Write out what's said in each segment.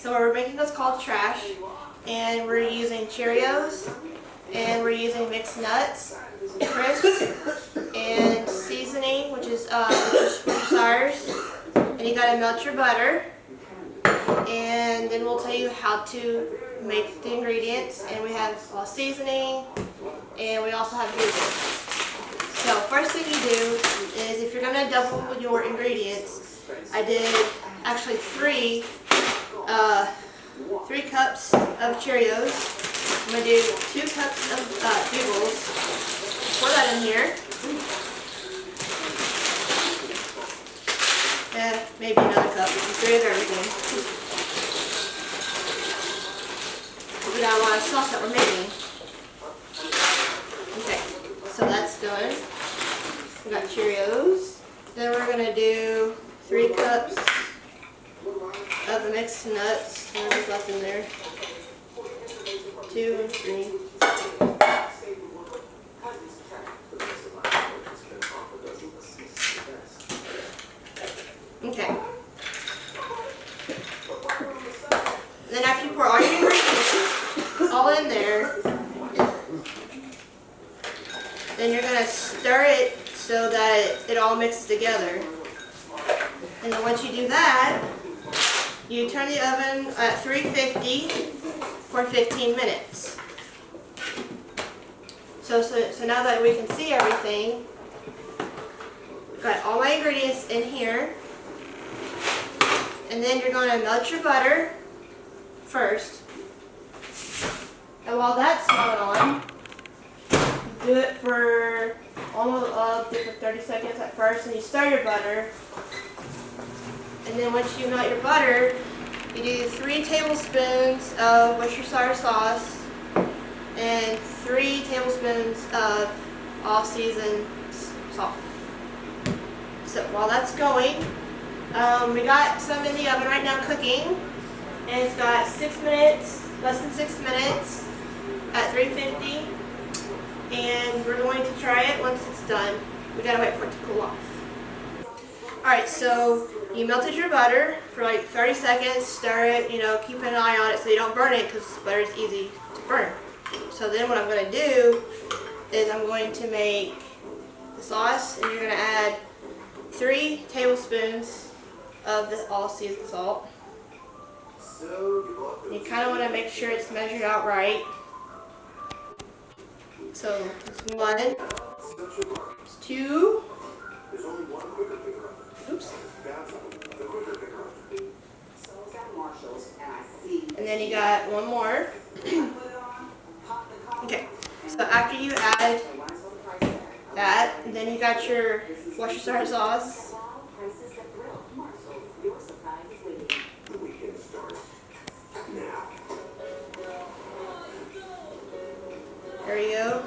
So we're making what's called trash, and we're using Cheerios, and we're using mixed nuts, crisps, and seasoning, which is Worcestershire. And you gotta melt your butter, and then we'll tell you how to make the ingredients. And we have seasoning, and we also have yogurt. So first thing you do is, if you're gonna double your ingredients, I did actually three cups of Cheerios. I'm going to do 2 cups of Bugles. Pour that in here. Maybe another cup. 3 of everything. We got a lot of sauce that we're making. Okay, so that's done. We got Cheerios. Then we're going to do 3 cups of the mixed nuts. There's left in there. 2 and 3. Okay. Then after you pour all your ingredients all in there, then you're gonna stir it so that it all mixes together. And then once you do that, you turn the oven at 350 for 15 minutes. So now that we can see everything, I've got all my ingredients in here. And then you're going to melt your butter first. And while that's going on, do it for almost for 30 seconds at first, and you stir your butter. And then once you melt your butter, you do 3 tablespoons of Worcestershire sauce and 3 tablespoons of all-season salt. So while that's going, we got some in the oven right now cooking, and it's got 6 minutes, less than 6 minutes at 350, and we're going to try it once it's done. We gotta wait for it to cool off. Alright, so you melted your butter for like 30 seconds, stir it, keep an eye on it so you don't burn it, because butter is easy to burn. So then what I'm going to do is I'm going to make the sauce, and you're going to add 3 tablespoons of the all-season salt. You kind of want to make sure it's measured out right. So it's 1, it's 2, oops. And then you got 1 more. Okay, so after you add that, then you got your Worcestershire sauce. There you go.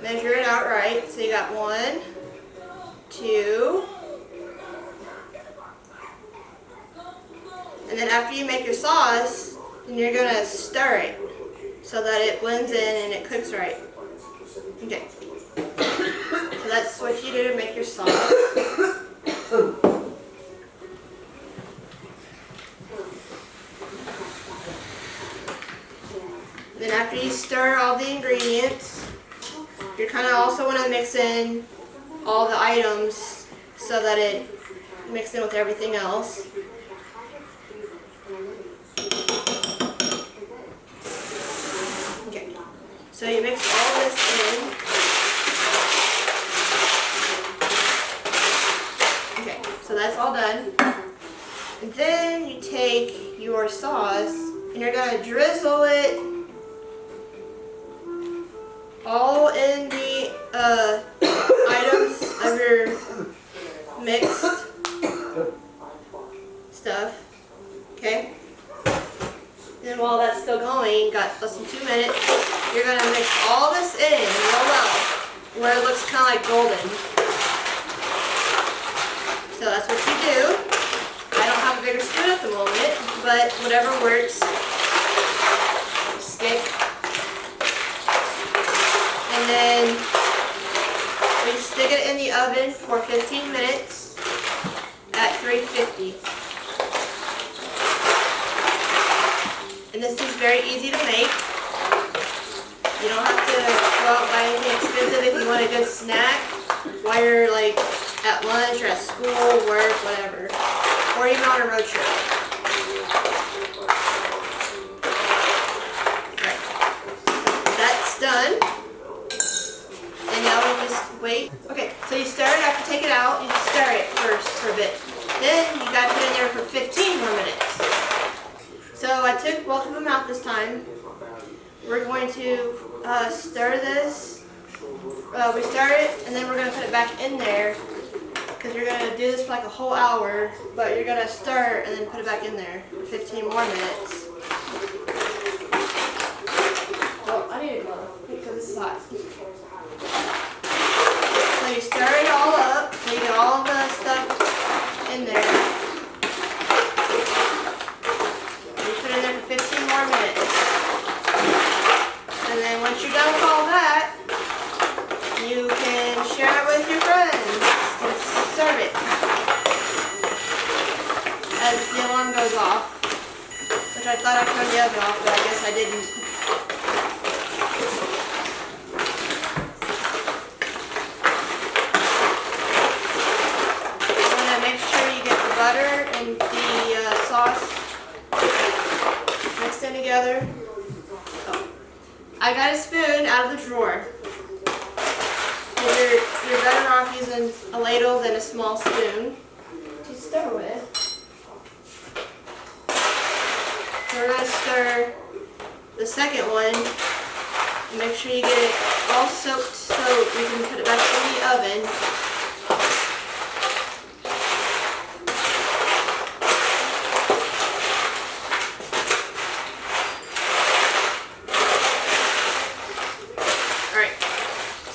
Measure it out right. So you got 1, 2. And then after you make your sauce, then you're going to stir it so that it blends in and it cooks right. Okay. So that's what you do to make your sauce. Then after you stir all the ingredients, you're kind of also want to mix in all the items so that it mixes in with everything else. Okay, so you mix all this in. Okay, so that's all done. And then you take your sauce and you're going to drizzle it all in the items of your mixed stuff. Okay? Then while that's still going, got less than 2 minutes, you're going to mix all this in real well, where it looks kind of like golden. So that's what you do. I don't have a bigger spoon at the moment, but whatever works. Stick. And then we stick it in the oven for 15 minutes at 350. this is very easy to make. You don't have to go out and buy anything expensive if you want a good snack while you're like at lunch or at school, work, whatever. Or even on a road trip. Right. That's done. And now we just wait. Okay, so you stir it after you take it out. You just stir it first for a bit. Then you got to put it in there for 15 more minutes. So I took both of them out this time. We're going to stir this. We stir it and then we're going to put it back in there because you're going to do this for like a whole hour, but you're going to stir and then put it back in there for 15 more minutes. Oh, I need a glove because this is hot. So you stir it all up, so you get all the stuff in there. You put it in there for 15 more minutes. And then once you're done with all that, you can share it with your friends and serve it as the alarm goes off. Which I thought I turned the oven off, but I guess I didn't. Butter and the sauce mixed in together. Oh. I got a spoon out of the drawer. You're better off using a ladle than a small spoon to stir with. So we're going to stir the second one and make sure you get it all soaked so we can put it back in the oven.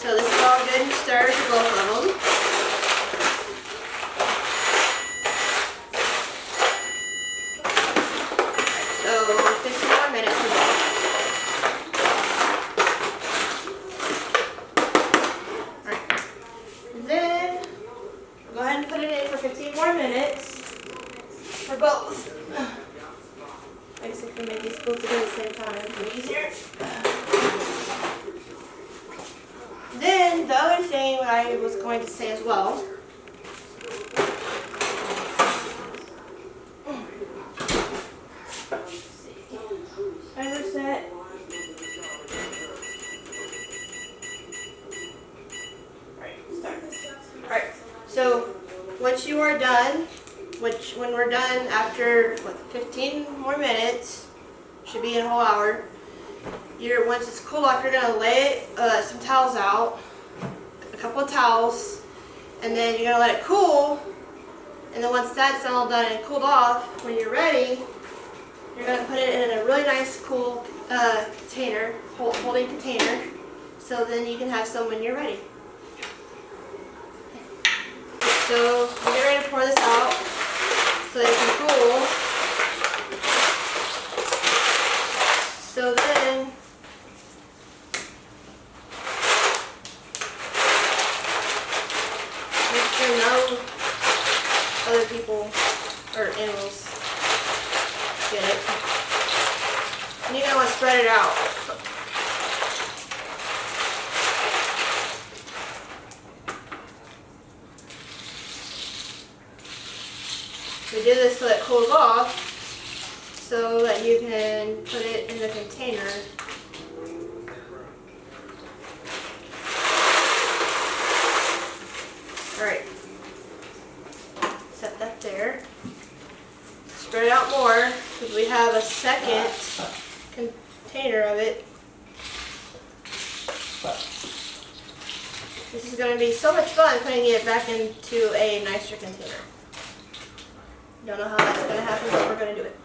So this is all good and stirred for both of them. So 15 more minutes for both. Alright. Then go ahead and put it in for 15 more minutes for both. I guess I can make these both together at the same time. It'll be easier. Then the other thing I was going to say as well. Timer set. Alright, start this. Alright, so once you are done, when we're done after 15 more minutes, should be a whole hour. Once it's cooled off, you're going to lay some towels out, a couple of towels, and then you're going to let it cool. And then once that's all done and cooled off, when you're ready, you're going to put it in a really nice cool container, holding container, so then you can have some when you're ready. So we're getting ready to pour this out so it can cool. So then make sure no other people or animals get it. And you're going to want to spread it out. We do this so it cools off, so that you can put it in the container. Alright, set that there. Spread it out more, because we have a second container of it. This is going to be so much fun putting it back into a nicer container. Don't know how that's going to happen, but we're going to do it.